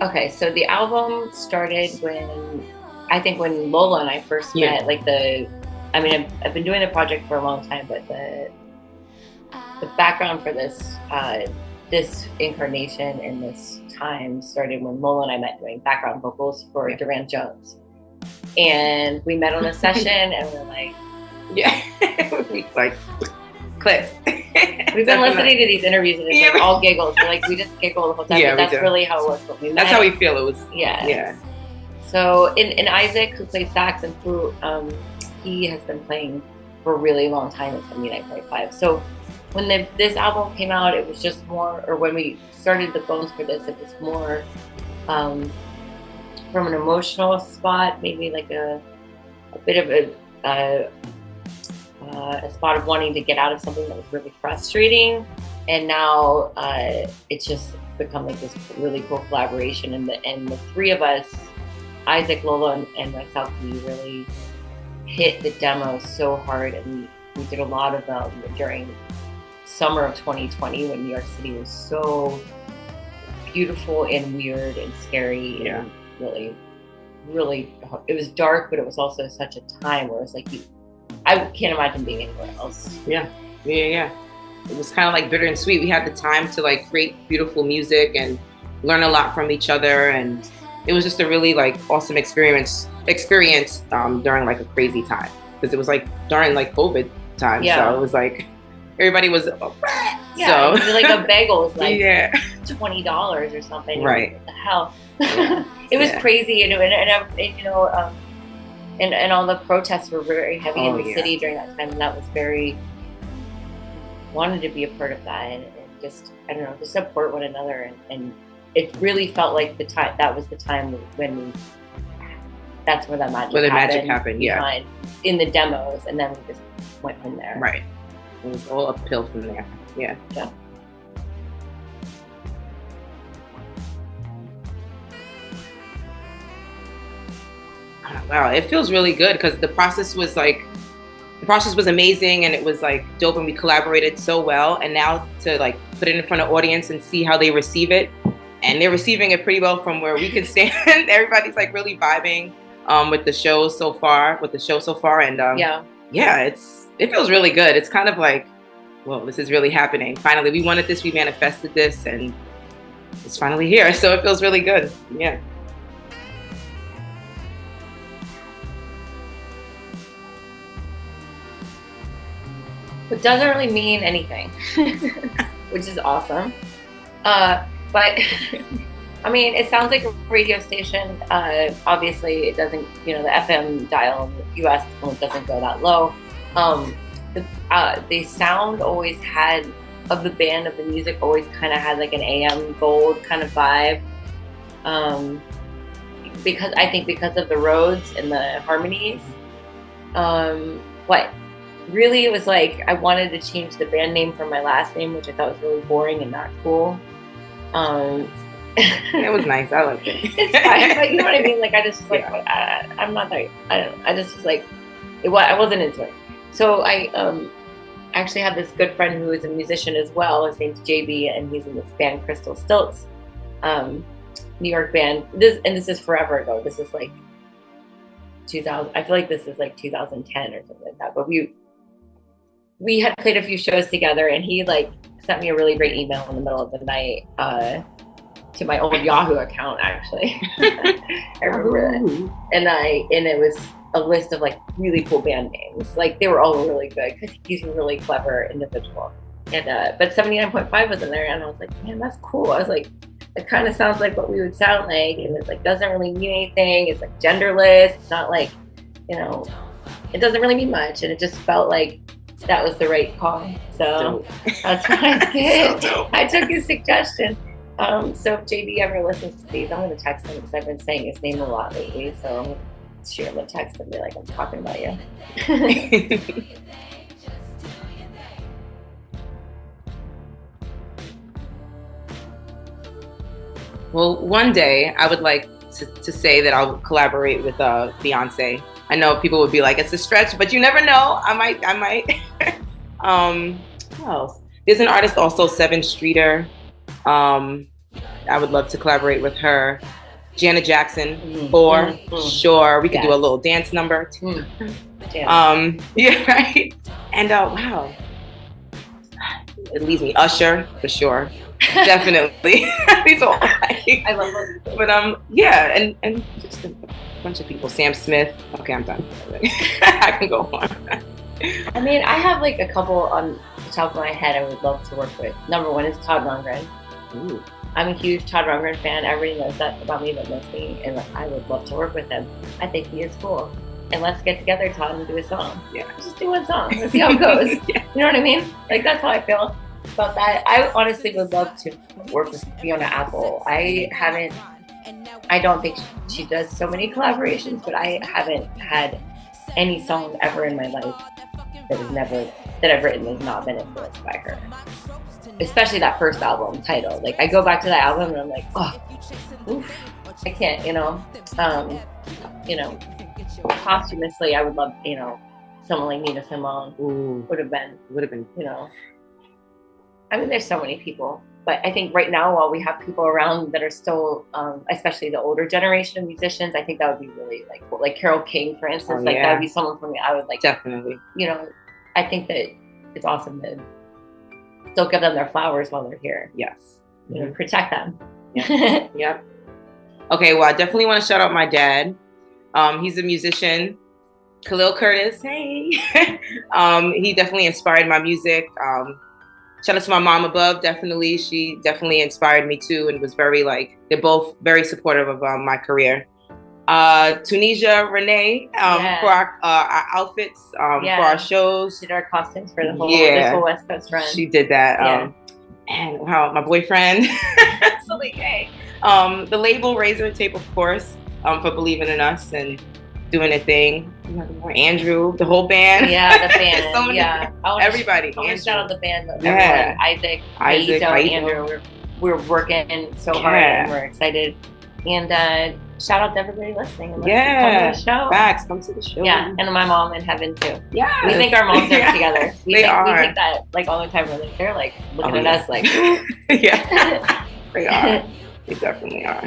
Okay, so the album started when Lola and I first met. I've been doing the project for a long time, but the background for this incarnation and this time started when Lola and I met doing background vocals for Duran Jones. And we met on a session and we're like, we like click. We've been listening to these interviews and it's like all giggles. We're like, we just giggle the whole time. Yeah, but that's really how it was when we met. That's how we feel it was. Yeah. So in Isaac, who plays sax and flute, he has been playing for a really long time at 79.5. So when this album came out, it was just more, or when we started the bones for this, it was more from an emotional spot, maybe like a bit of a spot of wanting to get out of something that was really frustrating. And now it's just become like this really cool collaboration. And the three of us, Isaac, Lola, and myself, we really hit the demo so hard. And we did a lot of them during summer of 2020 when New York City was so beautiful and weird and scary. Yeah. And really, really, it was dark, but it was also such a time where it's like I can't imagine being anywhere else. Yeah. It was kind of like bitter and sweet. We had the time to like create beautiful music and learn a lot from each other, and it was just a really like awesome experience during like a crazy time, because it was like during like COVID time. So it was like everybody was so like a bagel was like $20 or something. Right? What the hell? It was crazy, and all the protests were very heavy in the city during that time, and that was very wanted to be a part of that, and just I don't know, to support one another, and it really felt like that was the time when that's where that magic happened. In the demos, and then we just went from there. Right. It was all uphill from there. Yeah. Wow, it feels really good because the process was amazing, and it was like dope, and we collaborated so well. And now to like put it in front of audience and see how they receive it, and they're receiving it pretty well from where we can stand. Everybody's like really vibing with the show so far, and it feels really good. It's kind of like, well, this is really happening. Finally, we wanted this, we manifested this, and it's finally here. So it feels really good. Yeah. It doesn't really mean anything, which is awesome. But I mean, it sounds like a radio station. Obviously, it doesn't. The FM dial in the U.S. doesn't go that low. The sound always had of the band, of the music, always kind of had like an AM gold kind of vibe. Because of the Rhodes and the harmonies. But really, it was like I wanted to change the band name from my last name, which I thought was really boring and not cool. It was nice. I liked it. It's fine, but you know what I mean? Like, I just was like, I'm not that. I don't know. I just was like, I wasn't into it. So I actually have this good friend who is a musician as well. His name's JB, and he's in this band Crystal Stilts, New York band. This is forever ago. This is like 2000. I feel like this is like 2010 or something like that. But we had played a few shows together, and he like sent me a really great email in the middle of the night to my old Yahoo account, actually. I remember that. And it was a list of like really cool band names. Like, they were all really good because he's a really clever individual. And but 79.5 was in there, and I was like, man, that's cool. I was like, it kind of sounds like what we would sound like, and it's like doesn't really mean anything. It's like genderless. It's not like, it doesn't really mean much, and it just felt like that was the right call. So that's what I did. So I took his suggestion. So if JB ever listens to these, I'm going to text him because I've been saying his name a lot lately. So I'm going to shoot him a text and be like, I'm talking about you. Well, one day I would like to say that I'll collaborate with Beyonce. I know people would be like, it's a stretch, but you never know. I might. Who else? There's an artist also, Seven Streeter. I would love to collaborate with her. Janet Jackson, Mhm. for Mhm. sure. We could do a Yes. little dance number. Yeah. Yeah, right. And wow, it leaves me Usher for sure. Definitely. These are like, I love those people. but yeah, and just a bunch of people. Sam Smith. Okay, I'm done. I can go on. I mean, I have like a couple on the top of my head I would love to work with. Number one is Todd Rundgren. Ooh. I'm a huge Todd Rundgren fan. Everybody knows that about me, but mostly, and I would love to work with him. I think he is cool. And let's get together, Todd, and do a song. Yeah. Just do one song. Let's see how it goes. Yeah. You know what I mean? Like, that's how I feel about that. I honestly would love to work with Fiona Apple. I don't think she does so many collaborations, but I haven't had any song ever in my life that I've written has not been influenced by her. Especially that first album title. Like, I go back to that album and I'm like, oh, oof, I can't, posthumously, I would love, someone like Nina Simone. Ooh. would have been, I mean, there's so many people, but I think right now, while we have people around that are still, especially the older generation of musicians, I think that would be really like cool. Like Carole King, for instance, that would be someone for me. I would like, definitely. I think that it's awesome to still give them their flowers while they're here. Yes. Protect them. Yeah. Yep. Okay, well, I definitely want to shout out my dad. He's a musician. Khalil Curtis, hey. He definitely inspired my music. Shout out to my mom above, definitely. She definitely inspired me too, and was they're both very supportive of my career. Tunisia Renee, for our outfits, for our shows. Did our costumes for this whole West Coast run. She did that. And wow, my boyfriend. So the label Razor Tape, of course, for believing in us and doing a thing. Andrew, the whole band. Yeah, the band. Everybody. I want to shout out the band. Yeah. Isaac, Andrew. We're working so hard and we're excited. And shout out to everybody listening. And come to the show. Facts, come to the show. Yeah, and my mom in heaven too. Yeah. We think our moms are together. They are. We think that all the time. They're looking at us like. Yeah. They are. They definitely are.